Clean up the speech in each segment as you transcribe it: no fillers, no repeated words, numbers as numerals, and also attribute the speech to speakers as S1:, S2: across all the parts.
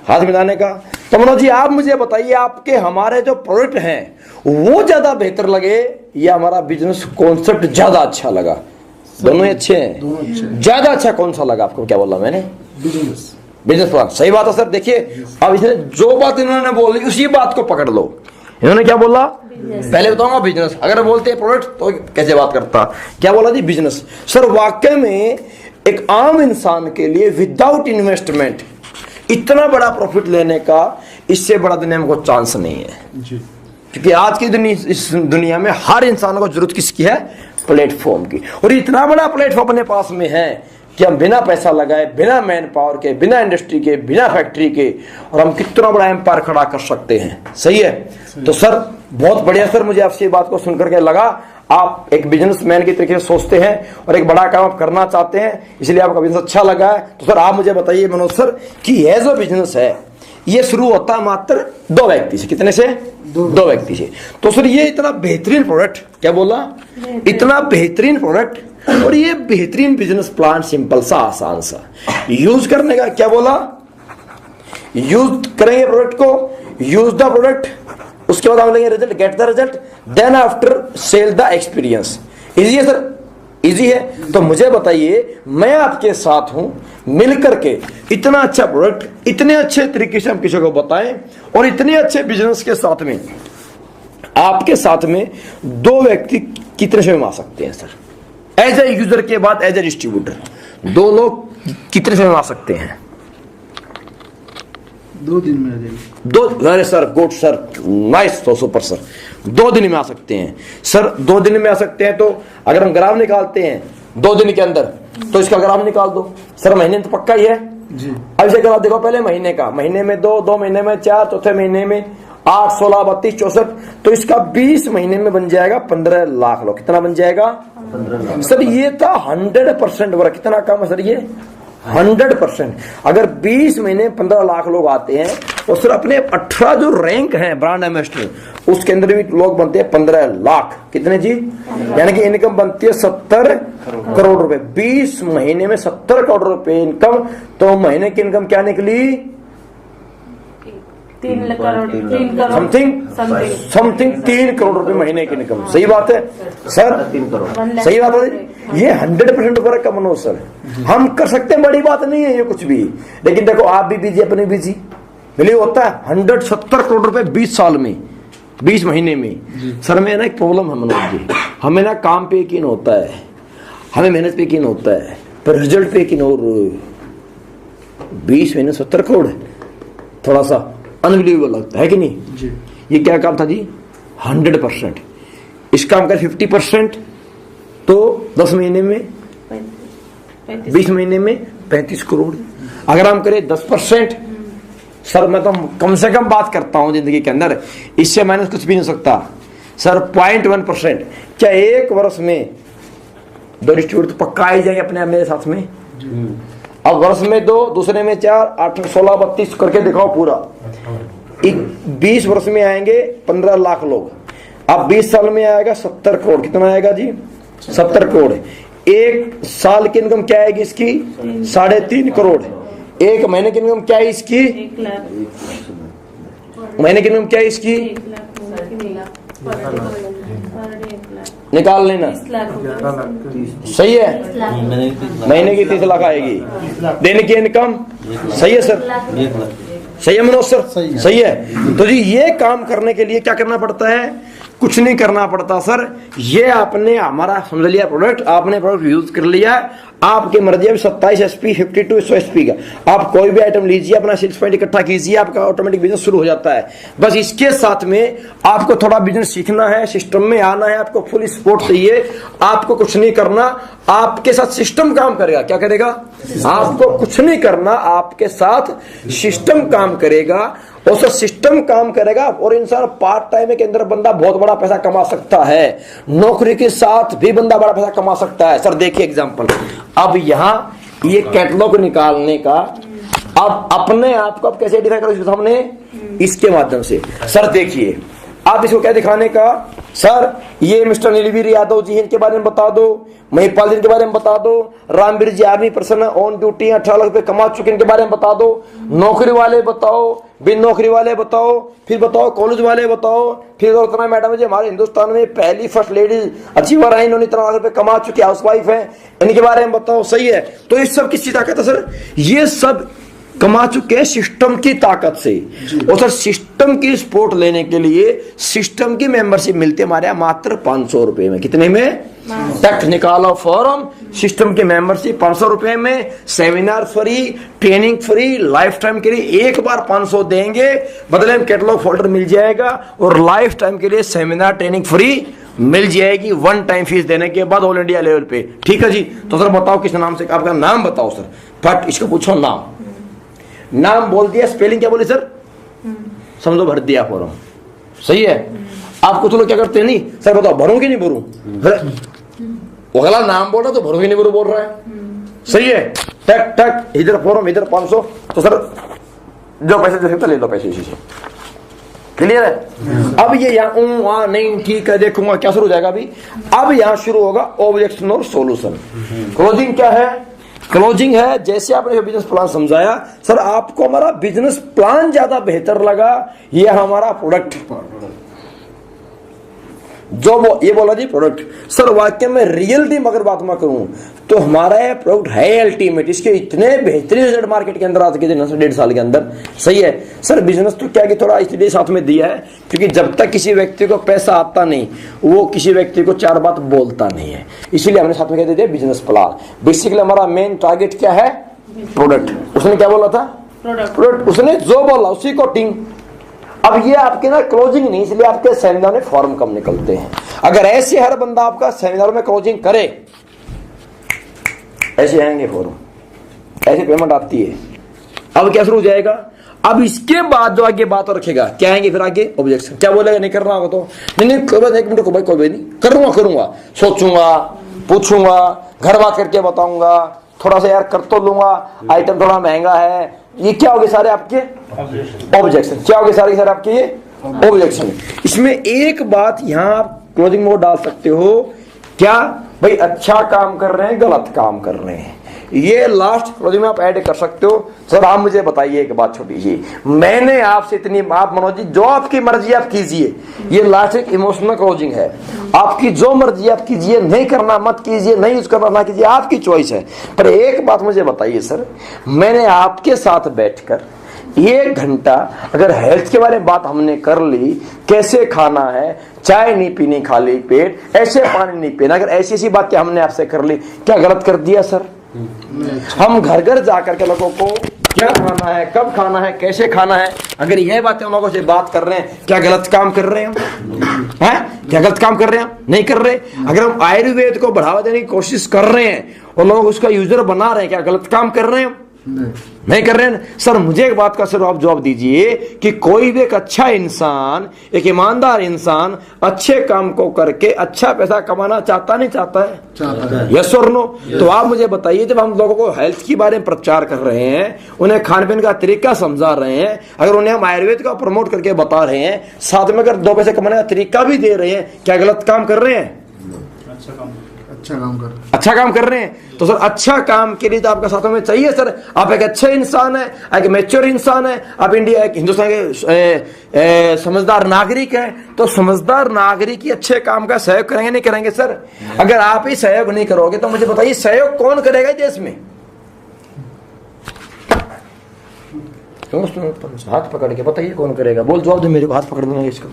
S1: हाथ मिलाने का। तो मनोज जी आप मुझे बताइए, आपके हमारे जो प्रोडक्ट हैं वो ज्यादा बेहतर लगे या हमारा बिजनेस कॉन्सेप्ट ज्यादा अच्छा लगा? दोनों ही अच्छे हैं। ज्यादा अच्छा कौन सा लगा आपको? क्या बोला मैंने? Business plan. सही बात है सर। देखिए अब इसने जो बात इन्होंने बोली उसी बात को पकड़ लो। इन्होंने क्या बोला? पहले बताऊंगा बिजनेस। अगर बोलते हैं प्रोडक्ट तो कैसे बात करता? क्या बोला जी? बिजनेस। सर वाकई में एक आम इंसान के लिए विदाउट इन्वेस्टमेंट इतना बड़ा प्रॉफिट लेने का इससे बड़ा दुनिया में कोई चांस नहीं है जी। क्योंकि आज की इस दुनिया में हर इंसान को जरूरत किसकी है? प्लेटफॉर्म की। और इतना बड़ा प्लेटफॉर्म अपने पास में है कि हम बिना पैसा लगाए, बिना मैन पावर के, बिना इंडस्ट्री के, बिना फैक्ट्री के, और हम कितना बड़ा एम्पायर खड़ा कर सकते हैं। सही है? तो सर बहुत बढ़िया सर, मुझे आपसे बात को सुनकर के लगा आप एक बिजनेसमैन की तरीके से सोचते हैं और एक बड़ा काम आप करना चाहते हैं, इसलिए आपका बिजनेस अच्छा लगा है। तो सर आप मुझे बताइए मनोज सर कि यह जो बिजनेस है ये शुरू होता है मात्र 2 व्यक्ति से। कितने से? 2 व्यक्ति से। तो सर ये इतना बेहतरीन प्रोडक्ट, क्या बोला? इतना बेहतरीन प्रोडक्ट और ये बेहतरीन बिजनेस प्लान, सिंपल सा, आसान सा, यूज करने का क्या बोला? यूज करेंगे प्रोडक्ट को, यूज द प्रोडक्ट, उसके बाद हम लेंगे result, get the result, then after sale the experience. Easy है सर? इजी है। तो मुझे बताइए, मैं आपके साथ हूं, मिलकर के इतना अच्छा प्रोडक्ट इतने अच्छे तरीके से हम किसी को बताएं और इतने अच्छे बिजनेस के साथ में आपके साथ में 2 व्यक्ति कितने समय में आ सकते हैं सर? एज ए यूजर के बाद एज ए डिस्ट्रीब्यूटर 2 लोग कितने समय में आ सकते हैं?
S2: 2 दिन में आ जाएंगे।
S1: 2? अरे सर गुड सर, नाइस, तो सुपर सर। 2 दिन में आ सकते हैं सर। 2 दिन में आ सकते हैं। तो अगर हम ग्राफ निकालते हैं 2 दिन के अंदर तो इसका ग्राफ निकाल दो सर। महीने तो पक्का ही है
S2: जी।
S1: अब इसे ग्राफ देखो पहले महीने का। महीने में 2, 2 महीने में 4, चौथे महीने में 8, 16, 32, 64। तो इसका 20 महीने में बन जाएगा 15 लाख लोग। कितना बन जाएगा? 15 लाख। सर ये था 100% वर्क। कितना काम है सर ये? 100%। अगर 20 महीने 15 लाख लोग आते हैं और सिर्फ अपने 18 जो रैंक हैं ब्रांड एम्बेसडर उसके अंदर भी लोग बनते हैं 15 लाख। कितने जी? यानी कि इनकम बनती है 70 करोड़ रुपए। 20 महीने में 70 करोड़ रुपए इनकम। तो महीने की इनकम क्या निकली?
S3: 3 करोड़
S1: समथिंग 3 करोड़ रुपए महीने की इनकम। सही बात है सर? 3 करोड़। सही बात है। ये 100% वर्क का मनोज सर हम कर सकते हैं, बड़ी बात नहीं है ये कुछ भी। लेकिन देखो आप भी बिजी, अपने बिजी, मिले होता है 170 करोड़ रुपए 20 साल में, 20 महीने में। सर में ना एक प्रॉब्लम है मनोज जी, हमें ना काम पे यकीन होता है, हमें मेहनत पे यकीन होता है, पर रिजल्ट पे यकीन। और 20 महीने 70 करोड़ थोड़ा सा अनबिलीवेबल लगता है कि नहीं जी? ये क्या काम था जी? 100%। इस काम का 50% तो 10 महीने में 20 महीने में 35 करोड़। अगर हम करें 10% सर, मैं तो कम से कम बात करता हूं जिंदगी के अंदर, इससे माइनस कुछ भी नहीं सकता सर। 0.1%। क्या 1 वर्ष में 2 डिस्ट्रीब्यूटर तो पक्का ही जाएंगे अपने मेरे साथ में? अब वर्ष में 2, दूसरे में 4, 8, 16, 32 करके दिखाओ पूरा। 20 वर्ष में आएंगे 15 लाख लोग। अब 20 साल में आएगा 70 करोड़। कितना आएगा जी? 70 करोड़। 1 साल की इनकम क्या आएगी इसकी? 3.5 करोड़। 1 महीने की इनकम क्या है इसकी?
S3: 1 लाख।
S1: महीने की इनकम क्या है इसकी? निकाल लेना। सही है? महीने की 30 लाख आएगी। दिन की इनकम सही है सर? सही है मनोज सर? सही है। तो जी ये काम करने के लिए क्या करना पड़ता है? कुछ नहीं करना पड़ता सर। ये आपने हमारा समझ लिया प्रोडक्ट, आपने प्रोडक्ट यूज कर लिया, आपकी मर्जी है 27 SP 52 100 SP का। आप कोई भी आइटम लीजिए, अपना सेल्स पॉइंट इकट्ठा कीजिए, आपका ऑटोमेटिक बिजनेस शुरू हो जाता है। बस इसके साथ में आपको थोड़ा बिजनेस सीखना है, सिस्टम में आना है, आपको फुल सपोर्ट चाहिए। आपको कुछ नहीं करना, आपके साथ सिस्टम काम करेगा। क्या करेगा? आपको कुछ नहीं करना, आपके साथ सिस्टम काम करेगा। और सर सिस्टम काम करेगा और इंसान पार्ट टाइम के अंदर बंदा बहुत बड़ा पैसा कमा सकता है। नौकरी के साथ भी बंदा बड़ा पैसा कमा सकता है। सर देखिए एग्जांपल, अब यहाँ ये कैटलॉग निकालने का, अब अपने आप को आप कैसे आइडेंटिफाई करोगे? हमने इसके माध्यम से। सर देखिए आप इसको क्या दिखाने का, सर ये मिस्टर नीलवीर यादव जी हैं, इनके बारे में बता दो, महिपाल जी के बारे में बता दो, Ramveer ji army person on duty 18 lakh रुपए कमा चुके इनके बारे में बता दो, नौकरी वाले बताओ, बिन नौकरी वाले बताओ, फिर बताओ कॉलेज वाले बताओ, फिर उतना मैडम जी हमारे हिंदुस्तान में पहली फर्स्ट लेडी अचीवर है, इन्होंने इतना लाख रुपए कमा चुकी हाउस वाइफ है, इनके बारे में बताओ। सही है, तो इस सब किसकी ताकत है सर? ये सब कमा चुके हैं सिस्टम की ताकत से। और सर सिस्टम की सपोर्ट लेने के लिए सिस्टम की मेंबरशिप मिलती है हमारे यहाँ मात्र 500 रुपए में। कितने में? टैक्स निकालो फॉर्म, सिस्टम की मेंबरशिप 500 रुपए में, seminar free, training free, life time के लिए एक बार 500 देंगे, बदले में कैटलॉग फोल्डर मिल जाएगा और लाइफ टाइम के लिए सेमिनार ट्रेनिंग फ्री मिल जाएगी, वन टाइम फीस देने के बाद ऑल इंडिया लेवल पे। ठीक है जी। तो सर बताओ किस नाम से, आपका नाम बताओ सर, फट इसको पूछो नाम, नाम बोल दिया, स्पेलिंग क्या बोले सर? समझो भर दिया फॉर्म। सही है। आपको तो लोग क्या करते हैं, नहीं सर बताओ भरूं कि नहीं भरूं, वो गला नाम बोल रहा तो भरूं कि नहीं भरूं बोल रहा है। सही है। टक टक इधर फॉर्म, इधर 500, तो सर जो पैसे दे सकते ले लो पैसे इसी से। क्लियर है? अब ये यहाँ नहीं ठीक है, देखूंगा क्या शुरू हो जाएगा अभी। अब यहाँ शुरू होगा ऑब्जेक्शन और सॉल्यूशन। क्लोजिंग क्या है? क्लोजिंग है जैसे आपने बिजनेस प्लान समझाया सर, आपको हमारा बिजनेस प्लान ज्यादा बेहतर लगा ये हमारा प्रोडक्ट, जो ये बोला जी प्रोडक्ट। सर वाक्य में रियल टीम अगर बात मैं करूं तो हमारा ये प्रोडक्ट है अल्टीमेट, इसके इतने बेहतरीन रिजल्ट मार्केट के अंदर आ चुके थे 1.5 साल के अंदर। सही है सर। बिजनेस तो क्या कि थोड़ा इसलिए साथ में दिया है क्योंकि जब तक किसी व्यक्ति को पैसा आता नहीं वो किसी व्यक्ति को 4 बात बोलता नहीं है, इसीलिए हमने साथ में कहते थे बिजनेस प्लान। बेसिकली हमारा मेन टारगेट क्या है? प्रोडक्ट। उसने क्या बोला था? प्रोडक्ट। उसने जो बोला उसी को टीम। अब ये आपके ना क्लोजिंग नहीं, इसलिए आपके सेमिनार में फॉर्म कम निकलते हैं। अगर ऐसे हर बंदा आपका सेमिनार में क्लोजिंग करे, ऐसे आएंगे फॉर्म, ऐसे पेमेंट आती है। अब क्या शुरू हो जाएगा? अब इसके बाद जो आगे बात और रखेगा क्या आएंगे फिर आगे? ऑब्जेक्शन। क्या बोलेगा? नहीं करना होगा तो नहीं, एक मिनट को भाई कोई नहीं करूंगा, सोचूंगा, पूछूंगा, घर बात करके बताऊंगा, थोड़ा सा यार कर तो लूंगा, आइटम थोड़ा महंगा है, ये क्या हो गए सारे आपके ऑब्जेक्शन। क्या हो गए सारे आपके ये ऑब्जेक्शन। इसमें एक बात यहां आप क्लोजिंग मोड डाल सकते हो, क्या भाई अच्छा काम कर रहे हैं, गलत काम कर रहे हैं, ये लास्ट क्लोजिंग में आप ऐड कर सकते हो। सर आप मुझे बताइए एक बात छोटी सी, मैंने आपसे इतनी, आप मनोज जी जो आपकी मर्जी आप कीजिए, ये लास्ट एक इमोशनल क्लोजिंग है। आपकी जो मर्जी आप कीजिए, नहीं करना मत कीजिए, नहीं यूज करना ना कीजिए, आपकी चॉइस है। पर एक बात मुझे बताइए सर, मैंने आपके साथ बैठकर 1 घंटा अगर हेल्थ के बारे में बात हमने कर ली, कैसे खाना है, चाय नहीं पीनी खाली पेट, ऐसे पानी नहीं पीना, अगर ऐसी ऐसी बातें हमने आपसे कर ली, क्या गलत कर दिया सर? हम घर घर जाकर के लोगों को क्या खाना है, कब खाना है, कैसे खाना है, अगर यह बातें हम लोगों से बात कर रहे हैं, क्या गलत काम कर रहे हैं हम? क्या गलत काम कर रहे हैं हम? नहीं कर रहे। अगर हम आयुर्वेद को बढ़ावा देने की कोशिश कर रहे हैं और लोग उसका यूजर बना रहे हैं, क्या गलत काम कर रहे हैं हम? नहीं कर रहे हैं। सर मुझे एक बात का सर आप जवाब दीजिए कि कोई भी एक अच्छा इंसान, एक ईमानदार इंसान अच्छे काम को करके अच्छा पैसा कमाना चाहता नहीं चाहता है? चाहता है। यस और नो? तो आप मुझे बताइए, जब हम लोगों को हेल्थ के बारे में प्रचार कर रहे हैं, उन्हें खान पीन का तरीका समझा रहे हैं, अगर उन्हें हम आयुर्वेद का प्रमोट करके बता रहे हैं, साथ में अगर 2 पैसे कमाने का तरीका भी दे रहे हैं, क्या गलत काम कर रहे हैं? अच्छा काम कर रहे हैं। तो सर अच्छा काम के लिए तो आपका साथ में चाहिए सर, आप एक अच्छे इंसान है, एक मैच्योर इंसान है, आप इंडिया एक हिंदुस्तान के समझदार नागरिक है, तो समझदार नागरिक ही अच्छे काम का सहयोग करेंगे नहीं करेंगे सर? अगर आप ही सहयोग नहीं करोगे तो मुझे बताइए सहयोग कौन करेगा देश में? हाथ पकड़ के बताइए कौन करेगा? बोल जवाब दे मेरे को, हाथ पकड़ देंगे इसका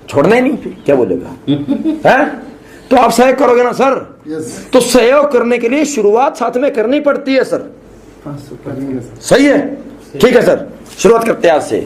S1: छोड़ना ही नहीं, फिर क्या बोलेगा? है तो आप सहयोग करोगे ना सर? तो सहयोग करने के लिए शुरुआत साथ में करनी पड़ती है सर। सही है, ठीक है सर, शुरुआत करते हैं आज से।